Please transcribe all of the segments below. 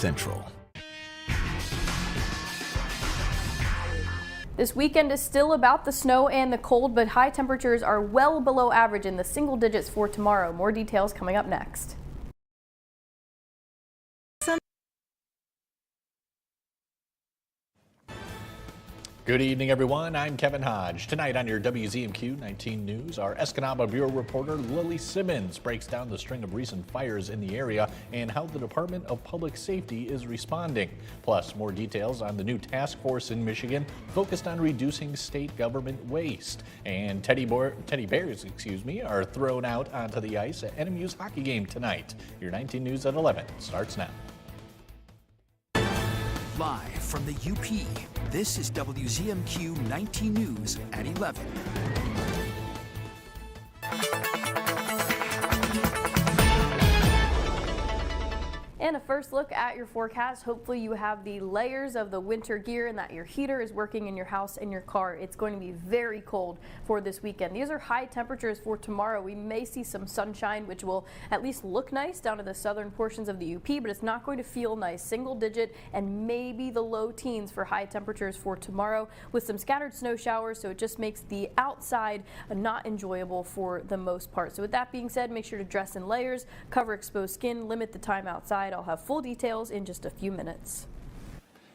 Central. This weekend is still about the snow and the cold, but high temperatures are well below average in the single digits for tomorrow. More details coming up next. Good evening, everyone. I'm Kevin Hodge. Tonight on your WZMQ 19 News, our Escanaba Bureau reporter Lily Simmons breaks down the string of recent fires in the area and how the Department of Public Safety is responding. Plus, more details on the new task force in Michigan focused on reducing state government waste. And teddy bears, are thrown out onto the ice at NMU's hockey game tonight. Your 19 News at 11 starts now. Live from the UP, this is WZMQ 19 News at 11. And a first look at your forecast. Hopefully you have the layers of the winter gear and that your heater is working in your house and your car. It's going to be very cold for this weekend. These are high temperatures for tomorrow. We may see some sunshine, which will at least look nice down to the southern portions of the UP, but it's not going to feel nice. Single digit and maybe the low teens for high temperatures for tomorrow with some scattered snow showers, so it just makes the outside not enjoyable for the most part. So with that being said, make sure to dress in layers, cover exposed skin, limit the time outside. I'll have full details in just a few minutes.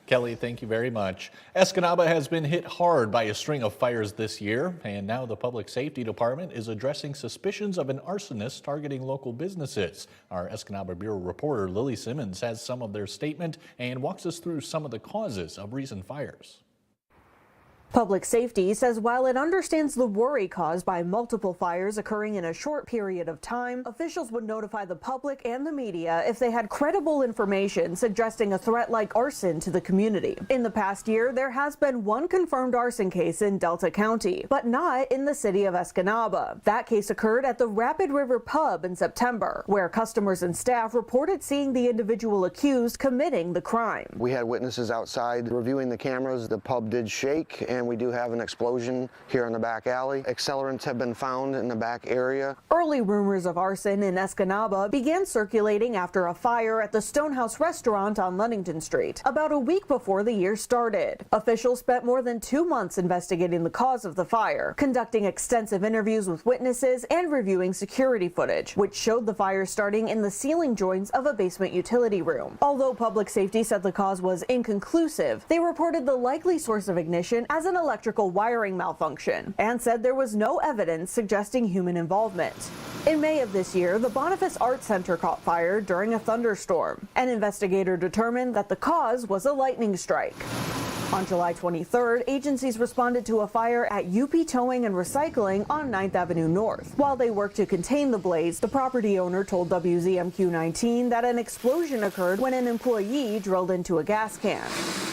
Kelly, thank you very much. Escanaba has been hit hard by a string of fires this year, and now the Public Safety Department is addressing suspicions of an arsonist targeting local businesses. Our Escanaba Bureau reporter Lily Simmons has some of their statement and walks us through some of the causes of recent fires. Public Safety says while it understands the worry caused by multiple fires occurring in a short period of time, officials would notify the public and the media if they had credible information suggesting a threat like arson to the community. In the past year, there has been one confirmed arson case in Delta County, but not in the city of Escanaba. That case occurred at the Rapid River Pub in September, where customers and staff reported seeing the individual accused committing the crime. We had witnesses outside reviewing the cameras. The pub did shake, and we do have an explosion here in the back alley. Accelerants have been found in the back area. Early rumors of arson in Escanaba began circulating after a fire at the Stonehouse restaurant on Ludington Street about a week before the year started. Officials spent more than 2 months investigating the cause of the fire, conducting extensive interviews with witnesses and reviewing security footage, which showed the fire starting in the ceiling joints of a basement utility room. Although Public Safety said the cause was inconclusive, they reported the likely source of ignition as an electrical wiring malfunction and said there was no evidence suggesting human involvement. In May of this year, the Boniface Art Center caught fire during a thunderstorm. An investigator determined that the cause was a lightning strike. On July 23rd, agencies responded to a fire at UP Towing and Recycling on 9th Avenue North. While they worked to contain the blaze, the property owner told WZMQ 19 that an explosion occurred when an employee drilled into a gas can.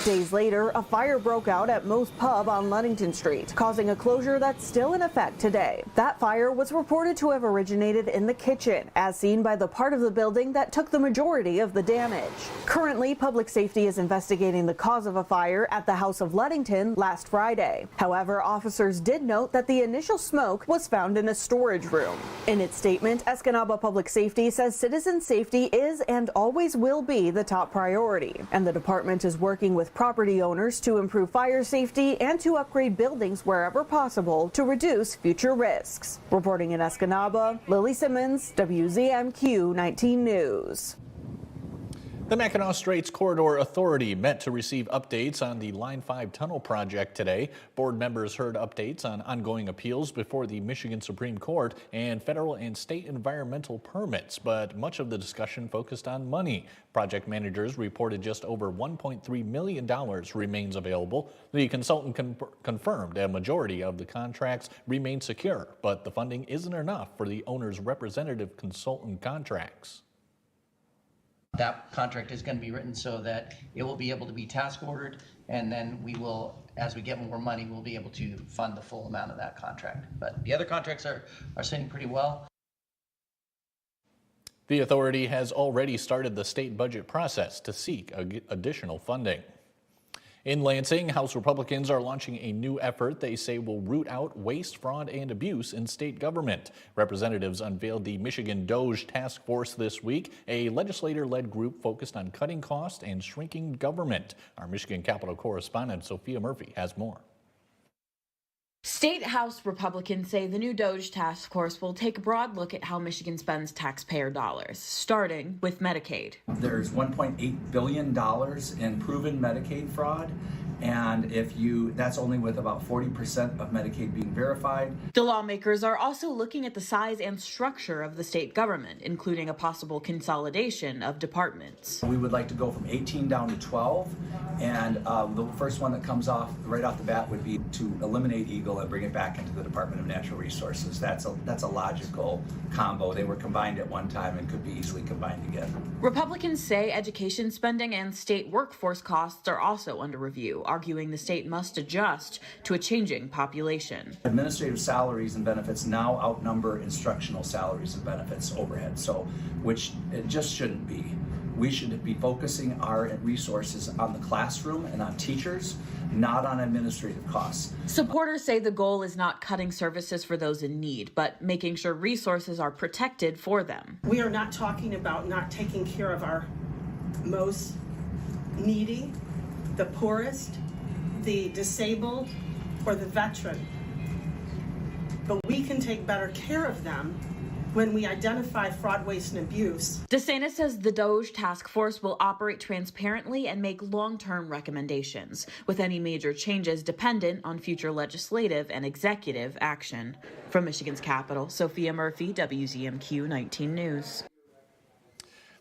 Days later, a fire broke out at Moe's Pub on Ludington Street, causing a closure that's still in effect today. That fire was reported to have originated in the kitchen, as seen by the part of the building that took the majority of the damage. Currently, Public Safety is investigating the cause of a fire at the House of Ludington last Friday. However, officers did note that the initial smoke was found in a storage room. In its statement, Escanaba Public Safety says citizen safety is and always will be the top priority, and the department is working with property owners to improve fire safety and to upgrade buildings wherever possible to reduce future risks. Reporting in Escanaba, Lily Simmons, WZMQ 19 News. The Mackinac Straits Corridor Authority met to receive updates on the Line 5 tunnel project today. Board members heard updates on ongoing appeals before the Michigan Supreme Court and federal and state environmental permits, but much of the discussion focused on money. Project managers reported just over $1.3 million remains available. The consultant confirmed a majority of the contracts remain secure, but the funding isn't enough for the owner's representative consultant contracts. That contract is going to be written so that it will be able to be task ordered, and then we will, as we get more money, we'll be able to fund the full amount of that contract. But the other contracts are sitting pretty well. The authority has already started the state budget process to seek additional funding. In Lansing, House Republicans are launching a new effort they say will root out waste, fraud, and abuse in state government. Representatives unveiled the Michigan DOGE Task Force this week, a legislator-led group focused on cutting costs and shrinking government. Our Michigan Capitol correspondent Sophia Murphy has more. State House Republicans say the new DOGE task force will take a broad look at how Michigan spends taxpayer dollars, starting with Medicaid. There's $1.8 billion in proven Medicaid fraud, and that's only with about 40% of Medicaid being verified. The lawmakers are also looking at the size and structure of the state government, including a possible consolidation of departments. We would like to go from 18 down to 12, and the first one that comes off right off the bat would be to eliminate Eagle and bring it back into the Department of Natural Resources. That's a logical combo. They were combined at one time and could be easily combined again. Republicans say education spending and state workforce costs are also under review, arguing the state must adjust to a changing population. Administrative salaries and benefits now outnumber instructional salaries and benefits overhead, which it just shouldn't be. We should be focusing our resources on the classroom and on teachers, not on administrative costs. Supporters say the goal is not cutting services for those in need, but making sure resources are protected for them. We are not talking about not taking care of our most needy, the poorest, the disabled, or the veteran. But we can take better care of them when we identify fraud, waste, and abuse. DeSantis says the DOGE task force will operate transparently and make long-term recommendations, with any major changes dependent on future legislative and executive action. From Michigan's capital, Sophia Murphy, WZMQ 19 News.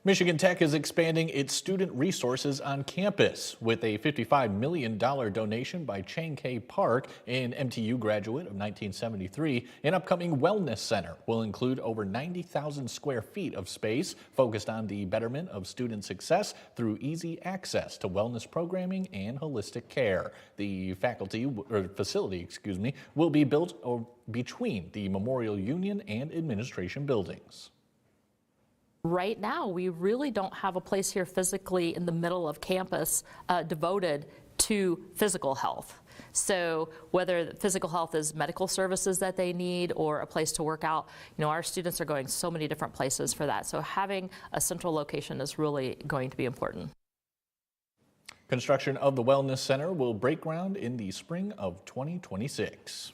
Michigan Tech is expanding its student resources on campus with a $55 million donation by Chang K Park, an MTU graduate of 1973. An upcoming wellness center will include over 90,000 square feet of space focused on the betterment of student success through easy access to wellness programming and holistic care. The facility will be built between the Memorial Union and Administration buildings. Right now, we really don't have a place here physically in the middle of campus devoted to physical health. So whether physical health is medical services that they need or a place to work out, our students are going so many different places for that. So having a central location is really going to be important. Construction of the Wellness Center will break ground in the spring of 2026.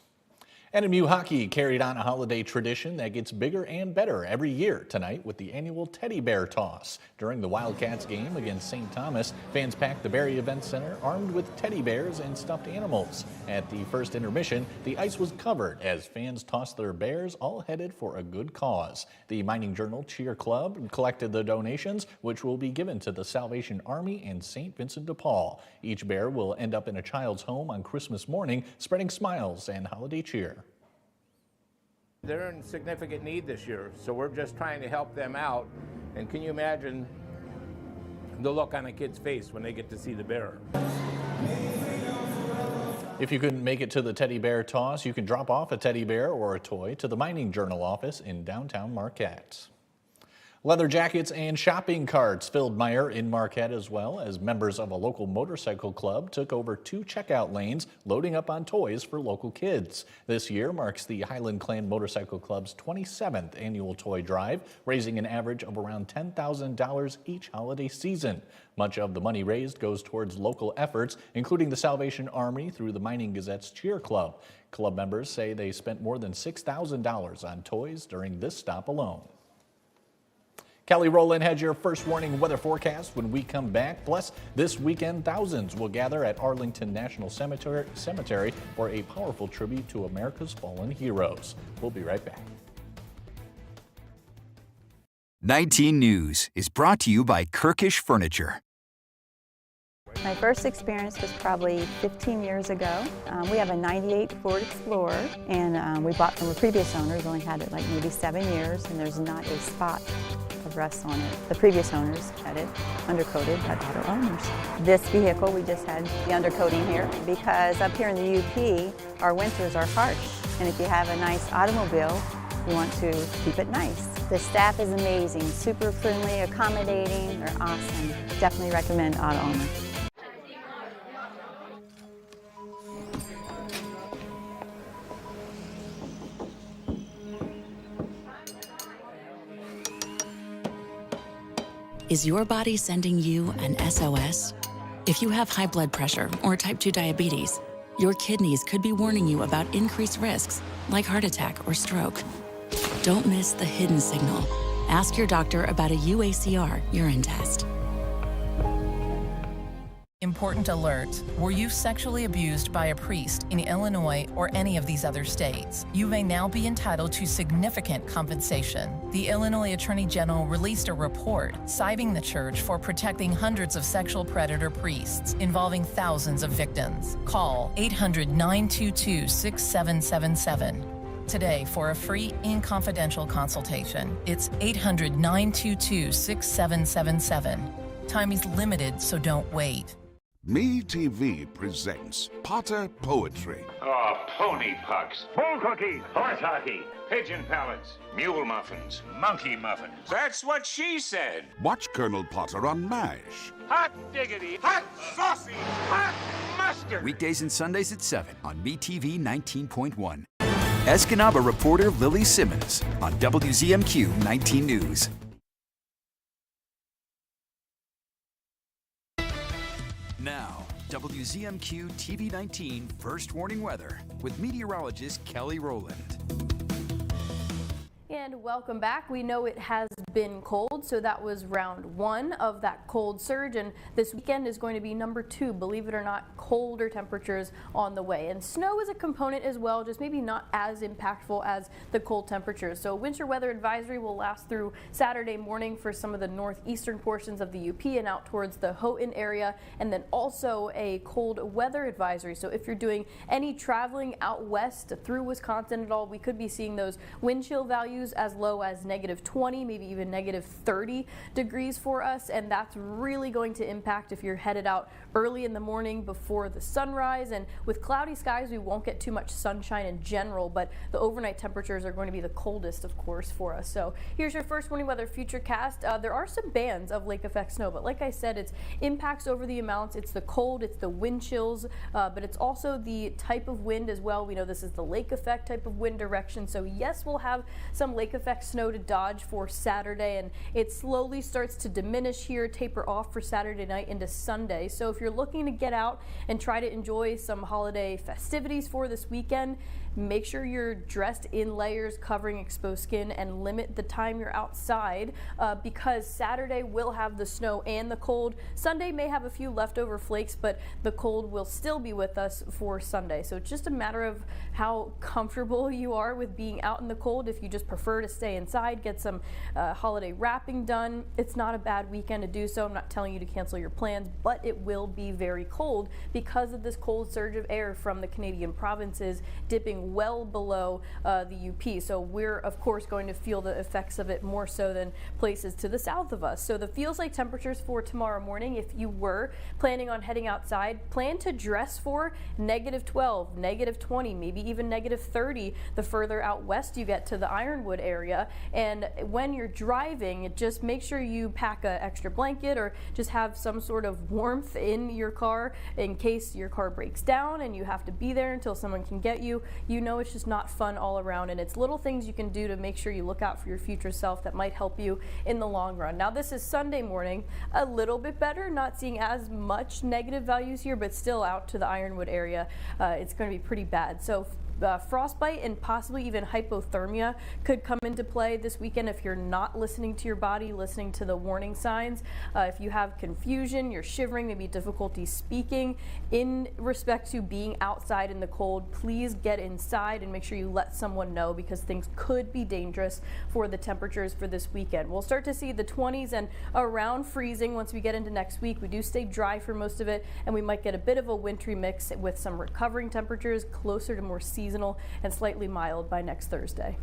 NMU hockey carried on a holiday tradition that gets bigger and better every year tonight with the annual teddy bear toss. During the Wildcats game against St. Thomas, fans packed the Barry Event Center armed with teddy bears and stuffed animals. At the first intermission, the ice was covered as fans tossed their bears, all headed for a good cause. The Mining Journal Cheer Club collected the donations, which will be given to the Salvation Army and St. Vincent de Paul. Each bear will end up in a child's home on Christmas morning, spreading smiles and holiday cheer. They're in significant need this year, so we're just trying to help them out. And can you imagine the look on a kid's face when they get to see the bear? If you couldn't make it to the teddy bear toss, you can drop off a teddy bear or a toy to the Mining Journal office in downtown Marquette. Leather jackets and shopping carts filled Meyer in Marquette, as well as members of a local motorcycle club took over 2 checkout lanes, loading up on toys for local kids. This year marks the Highland Clan Motorcycle Club's 27th annual toy drive, raising an average of around $10,000 each holiday season. Much of the money raised goes towards local efforts, including the Salvation Army through the Mining Gazette's Cheer Club. Club members say they spent more than $6,000 on toys during this stop alone. Kelly Rowland has your first warning weather forecast when we come back. Plus, this weekend, thousands will gather at Arlington National Cemetery for a powerful tribute to America's fallen heroes. We'll be right back. 19 News is brought to you by Kirkish Furniture. My first experience was probably 15 years ago. We have a 98 Ford Explorer, and we bought from the previous owners, only had it like maybe 7 years, and there's not a spot of rust on it. The previous owners had it undercoated by auto owners. This vehicle, we just had the undercoating here because up here in the UP, our winters are harsh, and if you have a nice automobile, you want to keep it nice. The staff is amazing, super friendly, accommodating, they're awesome. Definitely recommend auto owner. Is your body sending you an SOS? If you have high blood pressure or type 2 diabetes, your kidneys could be warning you about increased risks like heart attack or stroke. Don't miss the hidden signal. Ask your doctor about a UACR urine test. Important alert. Were you sexually abused by a priest in Illinois or any of these other states? You may now be entitled to significant compensation. The Illinois Attorney General released a report citing the church for protecting hundreds of sexual predator priests involving thousands of victims. Call 800-922-6777 today for a free and confidential consultation. It's 800-922-6777. Time is limited, so don't wait. MeTV presents Potter Poetry. Oh, pony pucks, bull cookies, horse hockey, pigeon pellets, mule muffins, monkey muffins. That's what she said. Watch Colonel Potter on MASH. Hot diggity, hot saucy, hot mustard. Weekdays and Sundays at 7 on MeTV 19.1. Escanaba reporter Lily Simmons on WZMQ 19 News. Now, WZMQ TV 19 First Warning Weather with meteorologist Kelly Rowland. And welcome back. We know it has been cold, so that was round one of that cold surge, and this weekend is going to be number 2, believe it or not, colder temperatures on the way. And snow is a component as well, just maybe not as impactful as the cold temperatures. So winter weather advisory will last through Saturday morning for some of the northeastern portions of the UP and out towards the Houghton area, and then also a cold weather advisory. So if you're doing any traveling out west through Wisconsin at all, we could be seeing those wind chill values as low as -20, maybe even -30 degrees for us, and that's really going to impact if you're headed out early in the morning before the sunrise. And with cloudy skies, we won't get too much sunshine in general, but the overnight temperatures are going to be the coldest, of course, for us. So here's your first warning weather futurecast. There are some bands of lake effect snow, but like I said, it's impacts over the amounts. It's the cold, it's the wind chills, but it's also the type of wind as well. We know this is the lake effect type of wind direction, so yes, we'll have some lake effect snow to dodge for Saturday, and it slowly starts to diminish here, taper off for Saturday night into Sunday. So if you're looking to get out and try to enjoy some holiday festivities for this weekend, make sure you're dressed in layers covering exposed skin and limit the time you're outside because Saturday will have the snow and the cold. Sunday may have a few leftover flakes, but the cold will still be with us for Sunday. So it's just a matter of how comfortable you are with being out in the cold. If you just prefer to stay inside, get some holiday wrapping done, it's not a bad weekend to do so. I'm not telling you to cancel your plans, but it will be very cold because of this cold surge of air from the Canadian provinces dipping well below the UP. So we're of course going to feel the effects of it more so than places to the south of us. So the feels like temperatures for tomorrow morning, if you were planning on heading outside, plan to dress for -12, -20, maybe even -30 the further out west you get to the Ironwood area. And when you're driving, just make sure you pack an extra blanket or just have some sort of warmth in your car in case your car breaks down and you have to be there until someone can get you. You know it's just not fun all around, and it's little things you can do to make sure you look out for your future self that might help you in the long run. Now this is Sunday morning, a little bit better, not seeing as much negative values here, but still out to the Ironwood area, it's going to be pretty bad. So frostbite and possibly even hypothermia could come into play this weekend if you're not listening to your body, listening to the warning signs. If you have confusion, you're shivering, maybe difficulty speaking in respect to being outside in the cold, please get inside and make sure you let someone know because things could be dangerous for the temperatures for this weekend. We'll start to see the 20s and around freezing once we get into next week. We do stay dry for most of it, and we might get a bit of a wintry mix with some recovering temperatures closer to more seasonal and slightly mild by next Thursday.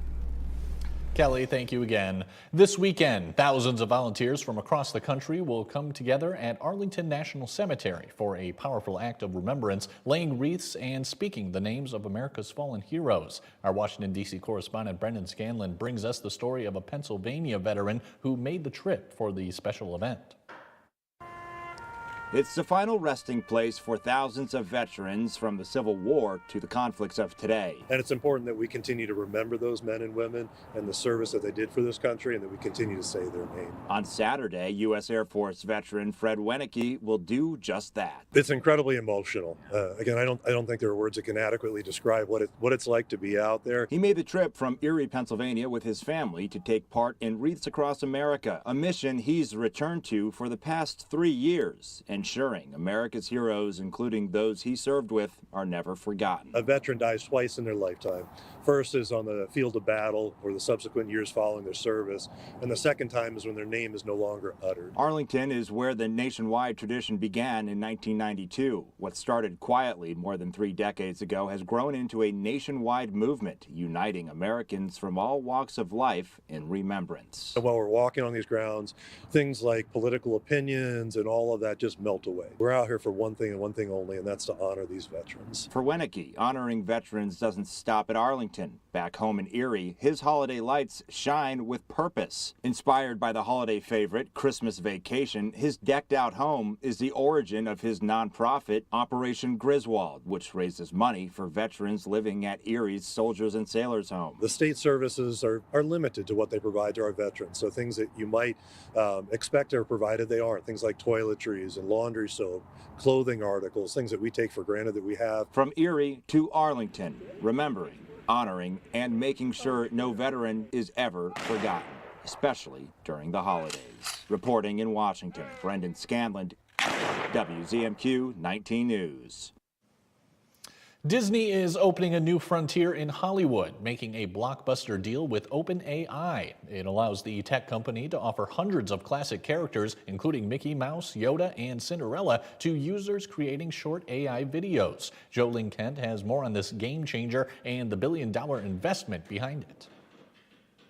Kelly, thank you again. This weekend, thousands of volunteers from across the country will come together at Arlington National Cemetery for a powerful act of remembrance, laying wreaths and speaking the names of America's fallen heroes. Our Washington, D.C. correspondent Brendan Scanlon brings us the story of a Pennsylvania veteran who made the trip for the special event. It's the final resting place for thousands of veterans from the Civil War to the conflicts of today. And it's important that we continue to remember those men and women and the service that they did for this country, and that we continue to say their name. On Saturday, U.S. Air Force veteran Fred Wenicky will do just that. It's incredibly emotional. Again, I don't think there are words that can adequately describe what it's like to be out there. He made the trip from Erie, Pennsylvania with his family to take part in Wreaths Across America, a mission he's returned to for the past 3 years, ensuring America's heroes, including those he served with, are never forgotten. A veteran dies twice in their lifetime. First is on the field of battle or the subsequent years following their service, and the second time is when their name is no longer uttered. Arlington is where the nationwide tradition began in 1992. What started quietly more than 3 decades ago has grown into a nationwide movement, uniting Americans from all walks of life in remembrance. And while we're walking on these grounds, things like political opinions and all of that just melt away. We're out here for one thing and one thing only, and that's to honor these veterans. For Wenicky, honoring veterans doesn't stop at Arlington. Back home in Erie, his holiday lights shine with purpose. Inspired by the holiday favorite, Christmas Vacation, his decked-out home is the origin of his nonprofit, Operation Griswold, which raises money for veterans living at Erie's Soldiers and Sailors Home. The state services are limited to what they provide to our veterans, so things that you might expect are provided, they aren't. Things like toiletries and laundry soap, clothing articles, things that we take for granted that we have. From Erie to Arlington, remembering, honoring, and making sure no veteran is ever forgotten, especially during the holidays. Reporting in Washington, Brendan Scanlon, WZMQ 19 News. Disney is opening a new frontier in Hollywood, making a blockbuster deal with OpenAI. It allows the tech company to offer hundreds of classic characters, including Mickey Mouse, Yoda, and Cinderella, to users creating short AI videos. Jolene Kent has more on this game changer and the billion-dollar investment behind it.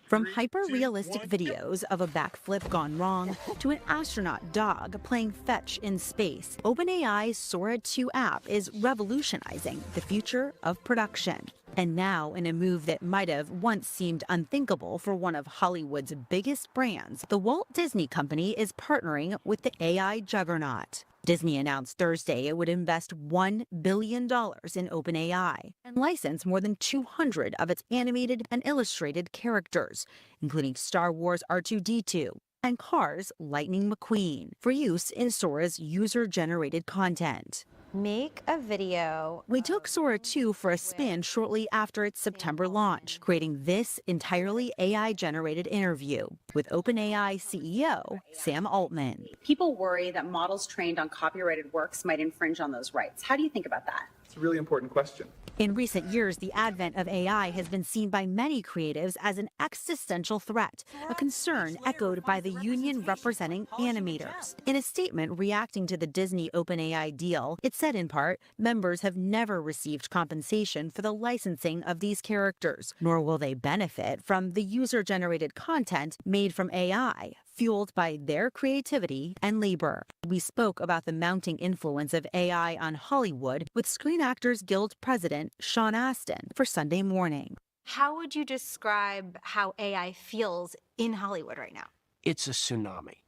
From hyper-realistic videos of a backflip gone wrong to an astronaut dog playing fetch in space, OpenAI's Sora 2 app is revolutionizing the future of production. And now, in a move that might have once seemed unthinkable for one of Hollywood's biggest brands, the Walt Disney Company is partnering with the AI juggernaut. Disney announced Thursday it would invest $1 billion in OpenAI and license more than 200 of its animated and illustrated characters, including Star Wars R2-D2 and Cars Lightning McQueen, for use in Sora's user-generated content. Make a video. We took Sora 2 for a spin shortly after its September launch, creating this entirely AI-generated interview with OpenAI CEO Sam Altman. People worry that models trained on copyrighted works might infringe on those rights. How do you think about that? It's a really important question. In recent years, the advent of AI has been seen by many creatives as an existential threat, a concern echoed by the union representing animators. In a statement reacting to the Disney OpenAI deal, it said in part, members have never received compensation for the licensing of these characters, nor will they benefit from the user-generated content made from AI, fueled by their creativity and labor. We spoke about the mounting influence of AI on Hollywood with Screen Actors Guild President Sean Astin for Sunday Morning. How would you describe how AI feels in Hollywood right now? It's a tsunami.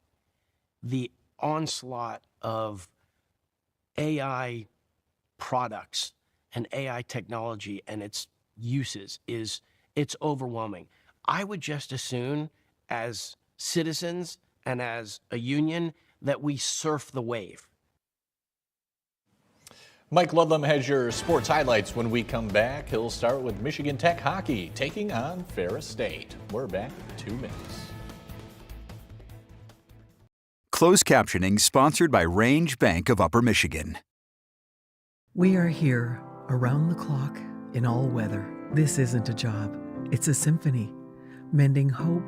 The onslaught of AI products and AI technology and its uses it's overwhelming. I would just as soon as citizens and as a union that we surf the wave. Mike Ludlam has your sports highlights when we come back. He'll start with Michigan Tech hockey taking on Ferris State. We're back in 2 minutes. Closed captioning sponsored by Range Bank of Upper Michigan. We are here around the clock in all weather. This isn't a job, it's a symphony. Mending hope,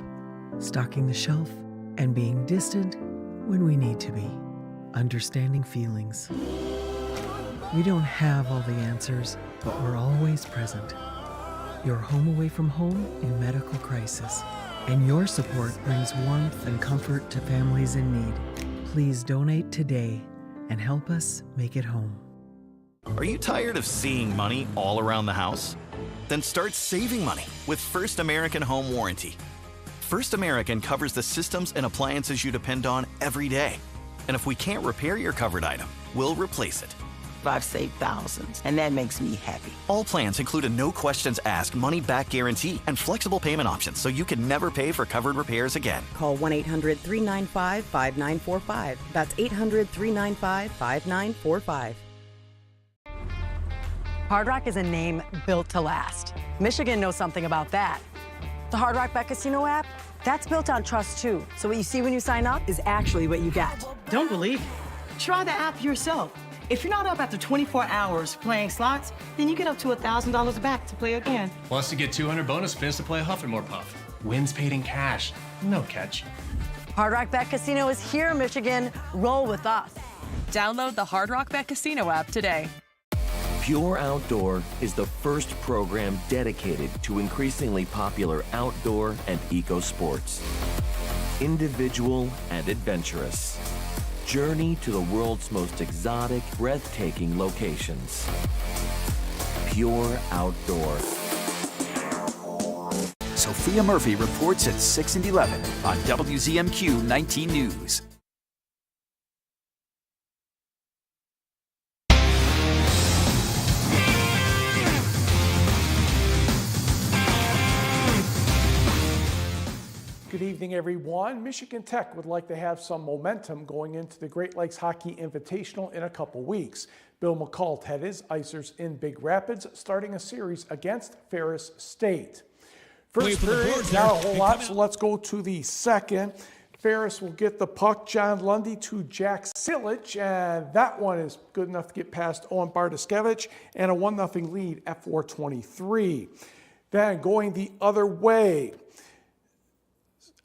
stocking the shelf, and being distant when we need to be. Understanding feelings. We don't have all the answers, but we're always present. Your home away from home in medical crisis. And your support brings warmth and comfort to families in need. Please donate today and help us make it home. Are you tired of seeing money all around the house? Then start saving money with First American Home Warranty. First American covers the systems and appliances you depend on every day. And if we can't repair your covered item, we'll replace it. I've saved thousands, and that makes me happy. All plans include a no questions asked money back guarantee and flexible payment options so you can never pay for covered repairs again. Call 1-800-395-5945. That's 800-395-5945. Hard Rock is a name built to last. Michigan knows something about that. The Hard Rock Bet Casino app, that's built on trust too. So what you see when you sign up is actually what you get. Don't believe it? Try the app yourself. If you're not up after 24 hours playing slots, then you get up to $1,000 back to play again. Plus, you get 200 bonus spins to play Huff and More Puff. Wins paid in cash. No catch. Hard Rock Bet Casino is here, Michigan. Roll with us. Download the Hard Rock Bet Casino app today. Pure Outdoor is the first program dedicated to increasingly popular outdoor and eco sports. Individual and adventurous. Journey to the world's most exotic, breathtaking locations. Pure Outdoor. Sophia Murphy reports at 6 and 11 on WZMQ 19 News. Good evening, everyone. Michigan Tech would like to have some momentum going into the Great Lakes Hockey Invitational in a couple weeks. Bill McCall head his Icers in Big Rapids, starting a series against Ferris State. First period, not a whole lot, so let's go to the second. Ferris will get the puck. John Lundy to Jack Silich, and that one is good enough to get past Owen Bartoszewicz, and a 1-0 lead at 4:23. Then going the other way,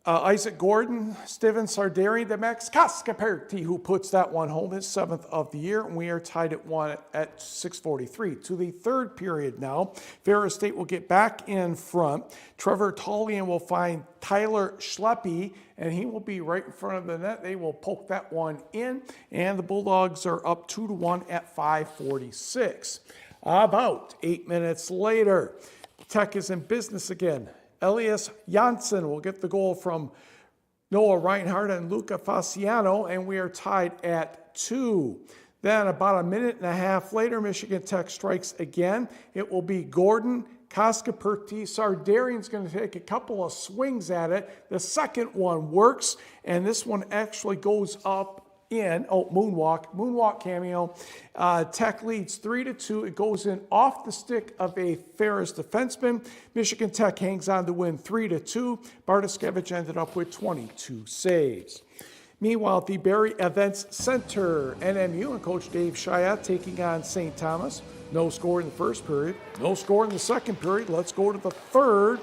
Isaac Gordon, Steven Sardarian, the Max Kaskaperti, who puts that one home, his 7th of the year, and we are tied at 1 at 6:43. To the third period now, Ferris State will get back in front. Trevor Tollian will find Tyler Schleppe, and he will be right in front of the net. They will poke that one in, and the Bulldogs are up 2-1 at 5:46. About 8 minutes later, Tech is in business again. Elias Janssen will get the goal from Noah Reinhardt and Luca Fasciano, and we are tied at 2. Then about a minute and a half later, Michigan Tech strikes again. It will be Gordon, Kaskaperti. Sardarian's going to take a couple of swings at it. The second one works, and this one actually goes up in, moonwalk cameo. Tech leads 3-2. It goes in off the stick of a Ferris defenseman. Michigan Tech hangs on to win 3-2. Bartoszewicz ended up with 22 saves. Meanwhile, at the Barrie Events Center, NMU and Coach Dave Chiat taking on St. Thomas. No score in the first period. No score in the second period. Let's go to the third.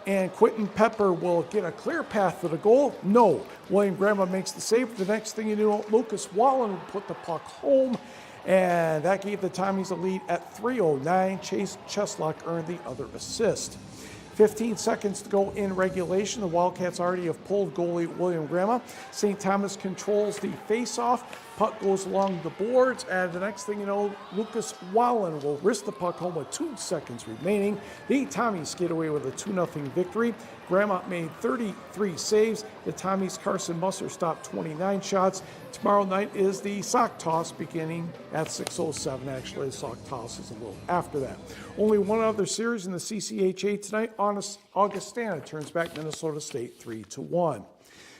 And Quentin Pepper will get a clear path to the goal. No. William Grandma makes the save. The next thing you know, Lucas Wallen will put the puck home. And that gave the Tommies a lead at 3:09. Chase Cheslock earned the other assist. 15 seconds to go in regulation. The Wildcats already have pulled goalie William Grandma. St. Thomas controls the face-off. Puck goes along the boards, and the next thing you know, Lucas Wallen will wrist the puck home with 2 seconds remaining. The Tommies skate away with a 2-0 victory. Grandma made 33 saves. The Tommies' Carson Musser stopped 29 shots. Tomorrow night is the sock toss beginning at 6:07. Actually, the sock toss is a little after that. Only one other series in the CCHA tonight. Augustana turns back Minnesota State 3-1.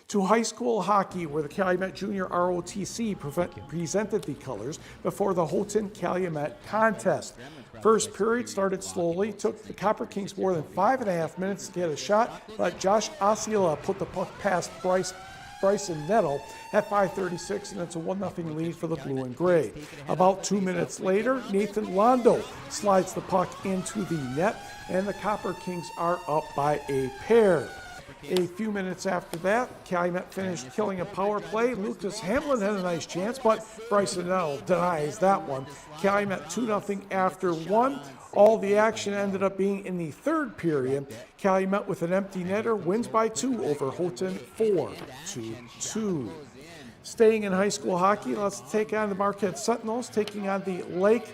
To high school hockey, where the Calumet Junior ROTC presented the colors before the Houghton Calumet contest. First period started slowly, took the Copper Kings more than 5.5 minutes to get a shot, but Josh Osceola put the puck past Bryson Nettle at 5:36, and it's a 1-0 lead for the Blue and Gray. About 2 minutes later, Nathan Londo slides the puck into the net, and the Copper Kings are up by a pair. A few minutes after that, Calumet finished killing a power play. Lucas Hamlin had a nice chance, but Bryson Nettle denies that one. Calumet 2-0 after 1. All the action ended up being in the third period. Calumet with an empty netter wins by 2 over Houghton 4-2. Staying in high school hockey, let's take on the Marquette Sentinels, taking on the Lake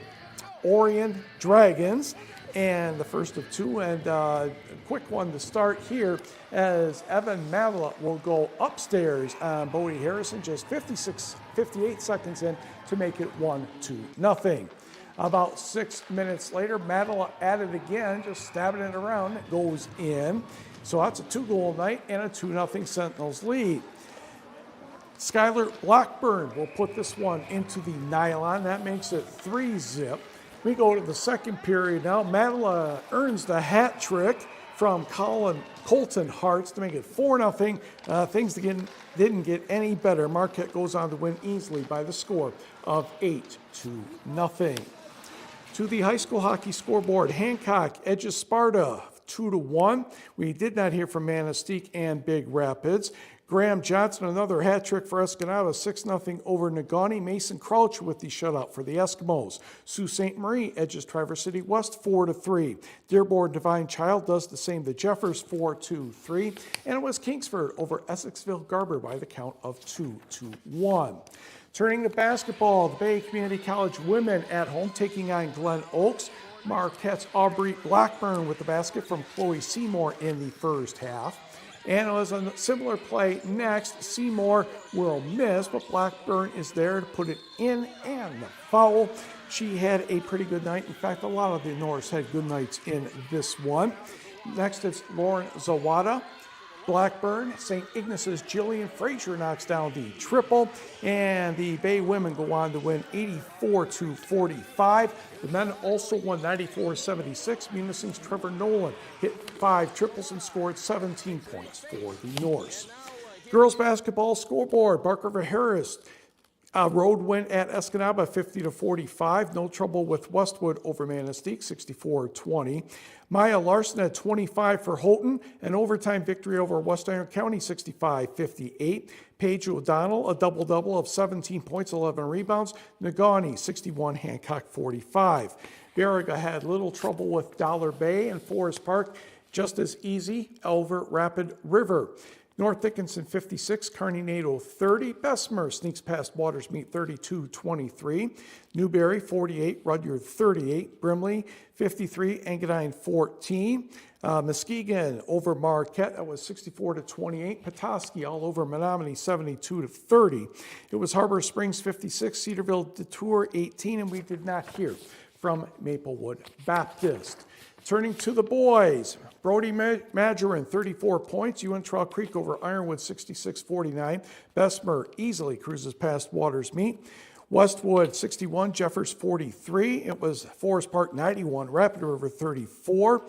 Orion Dragons. and the first of two. And a quick one to start here as Evan Madela will go upstairs on Bodie Harrison, just 58 seconds in to make it 1-0. About 6 minutes later, Madela at it again, just stabbing it around. It goes in. So that's a 2-goal night and a 2-0 Sentinels lead. Skylar Blackburn will put this one into the nylon. That makes it 3-0. We go to the second period now. Madela earns the hat trick from Colton Hartz to make it 4-0. Things didn't get any better. Marquette goes on to win easily by the score of 8-0. To the high school hockey scoreboard, Hancock edges Sparta 2-1. We did not hear from Manistee and Big Rapids. Graham Johnson, another hat trick for Escanaba, 6-0 over Negaunee. Mason Crouch with the shutout for the Eskimos. Sault Ste. Marie edges Traverse City West 4-3. Dearborn Divine Child does the same to Jeffers 4-3. And it was Kingsford over Essexville Garber by the count of 2-1. Turning to basketball, the Bay Community College women at home taking on Glen Oaks. Marquette's Aubrey Blackburn with the basket from Chloe Seymour in the first half. And it was a similar play next. Seymour will miss, but Blackburn is there to put it in and the foul. She had a pretty good night. In fact, a lot of the Norse had good nights in this one. Next, it's Lauren Zawada. Blackburn, St. Ignace's Jillian Frazier knocks down the triple, and the Bay women go on to win 84-45. The men also won 94-76. Munising's Trevor Nolan hit 5 triples and scored 17 points for the Norse. Girls basketball scoreboard, Bark River Harris road win at Escanaba 50-45. No trouble with Westwood over Manistee 64-20. Maya Larson had 25 for Houghton, an overtime victory over West Iron County 65-58. Paige O'Donnell, a double-double of 17 points, 11 rebounds. Negaunee 61, Hancock 45. Baraga had little trouble with Dollar Bay, and Forest Park just as easy, Elver Rapid River. North Dickinson 56, Kearney Nato 30. Bessemer sneaks past Watersmeet 32-23. Newberry 48, Rudyard 38. Brimley 53, Engadine 14. Muskegon over Marquette, that was 64-28. Petoskey all over Menominee 72-30. It was Harbor Springs 56, Cedarville Detour 18, and we did not hear from Maplewood Baptist. Turning to the boys, Brody Majorin, 34 points. Trail Creek over Ironwood, 66-49. Bessemer easily cruises past Watersmeet. Westwood, 61. Jeffers, 43. It was Forest Park, 91. Rapid River, 34.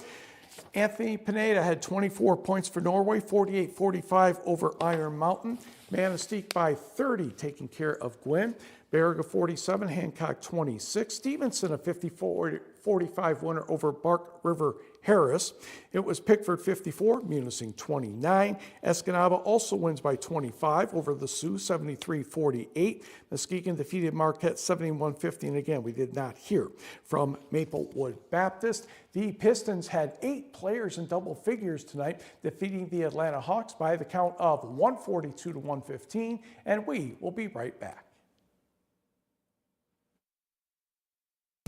Anthony Pineda had 24 points for Norway, 48-45 over Iron Mountain. Manistee by 30, taking care of Gwyn. Baraga 47, Hancock 26. Stevenson a 54-45 winner over Bark River Harris. It was Pickford 54, Munising 29. Escanaba also wins by 25 over the Sioux 73-48. Muskegon defeated Marquette 71-50, and again, we did not hear from Maplewood Baptist. The Pistons had 8 players in double figures tonight, defeating the Atlanta Hawks by the count of 142-115, and we will be right back.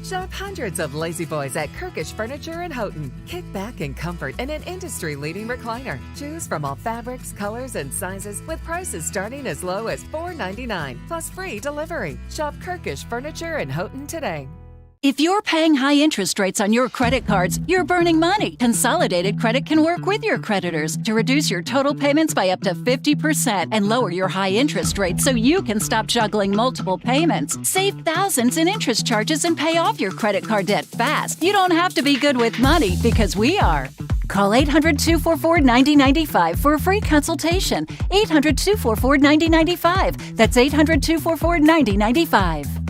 Shop hundreds of Lazy Boys at Kirkish Furniture in Houghton. Kick back in comfort in an industry-leading recliner. Choose from all fabrics, colors, and sizes with prices starting as low as $4.99 plus free delivery. Shop Kirkish Furniture in Houghton today. If you're paying high interest rates on your credit cards, you're burning money. Consolidated Credit can work with your creditors to reduce your total payments by up to 50% and lower your high interest rates so you can stop juggling multiple payments. Save thousands in interest charges and pay off your credit card debt fast. You don't have to be good with money because we are. Call 800-244-9095 for a free consultation. 800-244-9095. That's 800-244-9095.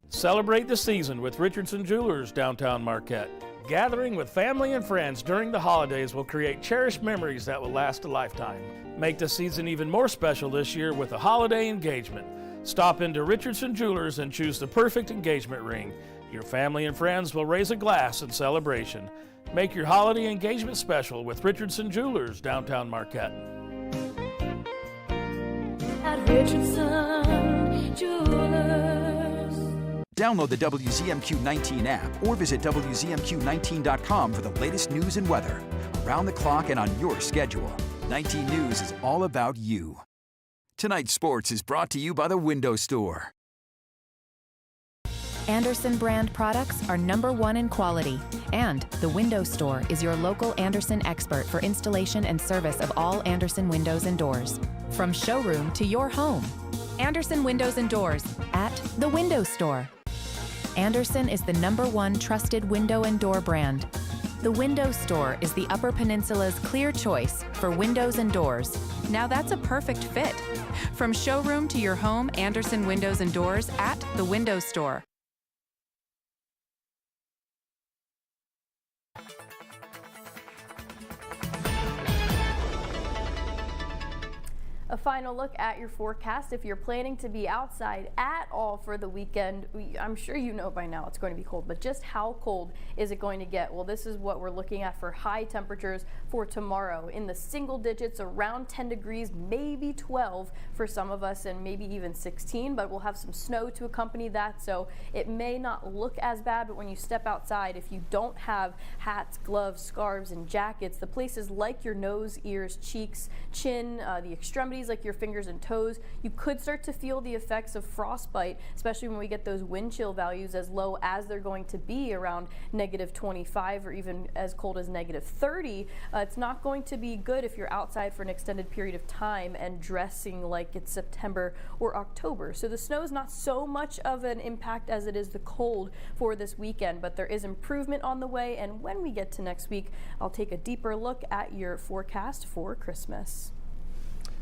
Celebrate the season with Richardson Jewelers, downtown Marquette. Gathering with family and friends during the holidays will create cherished memories that will last a lifetime. Make the season even more special this year with a holiday engagement. Stop into Richardson Jewelers and choose the perfect engagement ring. Your family and friends will raise a glass in celebration. Make your holiday engagement special with Richardson Jewelers, downtown Marquette. At Richardson Jewelers. Download the WZMQ 19 app or visit WZMQ19.com for the latest news and weather. Around the clock and on your schedule. 19 News is all about you. Tonight's sports is brought to you by the Window Store. Andersen brand products are #1 in quality. And the Window Store is your local Andersen expert for installation and service of all Andersen windows and doors. From showroom to your home. Andersen Windows and Doors at the Window Store. Andersen is the #1 trusted window and door brand. The Window Store is the Upper Peninsula's clear choice for windows and doors. Now that's a perfect fit. From showroom to your home, Andersen Windows and Doors at the Window Store. A final look at your forecast. If you're planning to be outside at all for the weekend, I'm sure you know by now it's going to be cold, but just how cold is it going to get? Well, this is what we're looking at for high temperatures for tomorrow. In the single digits, around 10 degrees, maybe 12 for some of us, and maybe even 16, but we'll have some snow to accompany that, so it may not look as bad, but when you step outside, if you don't have hats, gloves, scarves, and jackets, the places like your nose, ears, cheeks, chin, the extremities, like your fingers and toes, you could start to feel the effects of frostbite, especially when we get those wind chill values as low as they're going to be around -25 or even as cold as -30. It's not going to be good if you're outside for an extended period of time and dressing like it's September or October. So the snow is not so much of an impact as it is the cold for this weekend, but there is improvement on the way, and when we get to next week, I'll take a deeper look at your forecast for Christmas.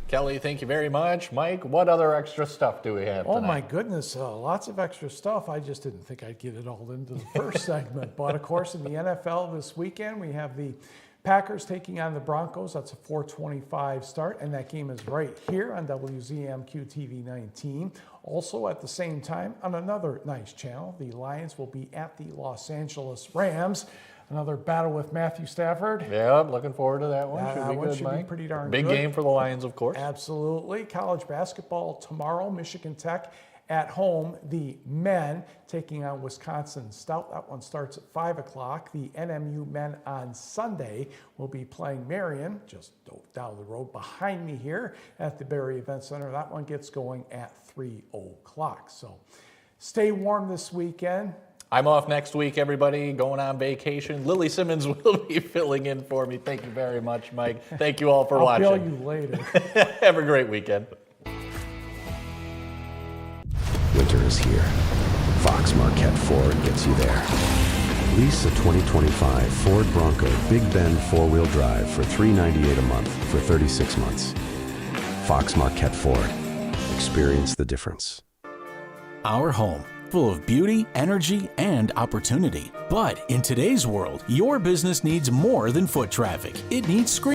Kelly, thank you very much. Mike, what other extra stuff do we have tonight? Oh my goodness, lots of extra stuff. I just didn't think I'd get it all into the first segment. But of course, in the NFL this weekend, we have the Packers taking on the Broncos. That's a 4:25 start, and that game is right here on WZMQ TV 19. Also at the same time, on another nice channel, the Lions will be at the Los Angeles Rams. Another battle with Matthew Stafford. Yeah, I'm looking forward to that one. Should be good, should Mike. be pretty darn Big good. game for the Lions, of course. Absolutely. College basketball tomorrow, Michigan Tech at home. The men taking on Wisconsin Stout. That one starts at 5 o'clock. The NMU men on Sunday will be playing Marion, just down the road behind me here at the Berry Event Center. That one gets going at 3 o'clock. So stay warm this weekend. I'm off next week, everybody, going on vacation. Lily Simmons will be filling in for me. Thank you very much, Mike. Thank you all for watching. I'll bill you later. Have a great weekend. Winter is here. Fox Marquette Ford gets you there. Lease a 2025 Ford Bronco Big Bend 4-wheel drive for $398 a month for 36 months. Fox Marquette Ford. Experience the difference. Our home, full of beauty, energy, and opportunity. But in today's world, your business needs more than foot traffic. It needs screen.